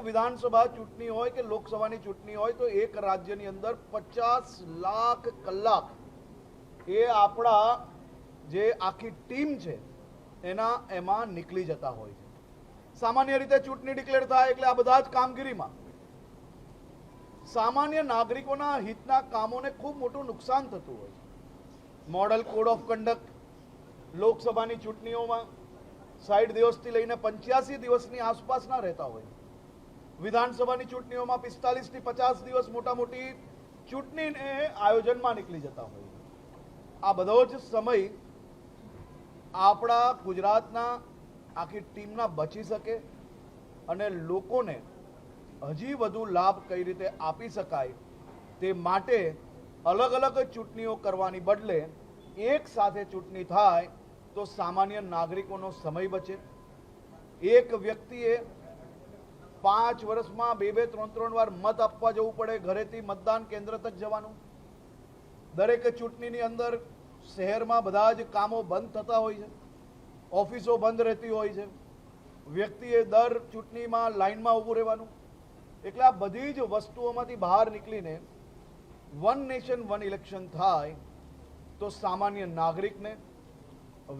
વિધાનસભા ચૂંટણી હોય કે લોકસભાની ચૂંટણી હોય તો એક રાજ્યની અંદર 50 લાખ કલાક એ આપણા જે આખી ટીમ છે એમાં નીકળી જતા હોય છે। સામાન્ય રીતે ચૂંટણી ડિક્લેર થાય એટલે આ બધા જ કામગીરીમાં સામાન્ય નાગરિકોના હિતના કામોને ખૂબ મોટું નુકસાન થતું હોય છે। મોડલ કોડ ઓફ કન્ડક્ટ લોકસભાની ચૂંટણીઓમાં 60 દિવસથી લઈને 85 દિવસની આસપાસના રહેતા હોય। વિધાનસભાની ચૂંટણીઓમાં 45 થી 50 દિવસ મોટા મોટી ચૂંટણીને આયોજનમાં નીકળી જતા હોય। આ બધો જ સમય આપણા ગુજરાતના આખી ટીમના બચી શકે અને લોકોને હજી વધુ લાભ કઈ રીતે આપી શકાય તે માટે અલગ અલગ ચૂંટણીઓ કરવાની બદલે એક સાથે ચૂંટણી થાય તો સામાન્ય નાગરિકોનો સમય બચે। એક વ્યક્તિએ 5 વર્ષમાં 2-3 વાર મત આપવા જવું પડે, ઘરેથી મતદાન કેન્દ્ર તક જવાનું। દરેક ચૂંટણીની અંદર શહેરમાં બધા જ કામો બંધ થતા હોય છે, ઓફિસો બંધ રહેતી હોય છે, વ્યક્તિએ દર ચૂંટણીમાં લાઈનમાં ઊભું રહેવાનું। એટલે આ બધી જ વસ્તુઓમાંથી બહાર નીકળીને વન નેશન વન ઇલેક્શન થાય તો સામાન્ય નાગરિકને,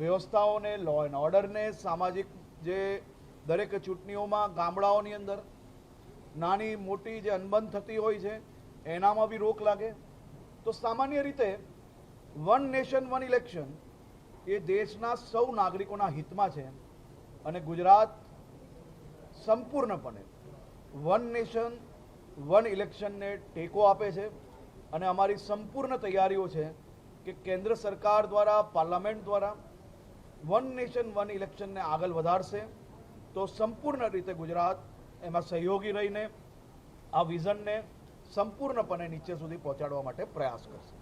વ્યવસ્થાઓને, લો એન્ડ ઓર્ડરને, સામાજિક જે દરેક ચૂંટણીઓમાં ગામડાઓની અંદર નાની મોટી જે અનબન થતી હોય છે એનામાં બી રોક લાગે। તો સામાન્ય રીતે વન નેશન વન ઇલેક્શન એ દેશના સૌ નાગરિકોના હિતમાં છે અને ગુજરાત સંપૂર્ણપણે વન નેશન વન ઇલેક્શનને ટેકો આપે છે અને અમારી સંપૂર્ણ તૈયારીઓ છે કે કેન્દ્ર સરકાર દ્વારા, પાર્લામેન્ટ દ્વારા વન નેશન વન ઇલેક્શનને આગળ વધારશે તો સંપૂર્ણ રીતે ગુજરાત એમાં સહયોગી રહીને આ વિઝનને સંપૂર્ણપણે નીચે સુધી પહોંચાડવા માટે પ્રયાસ કરશે।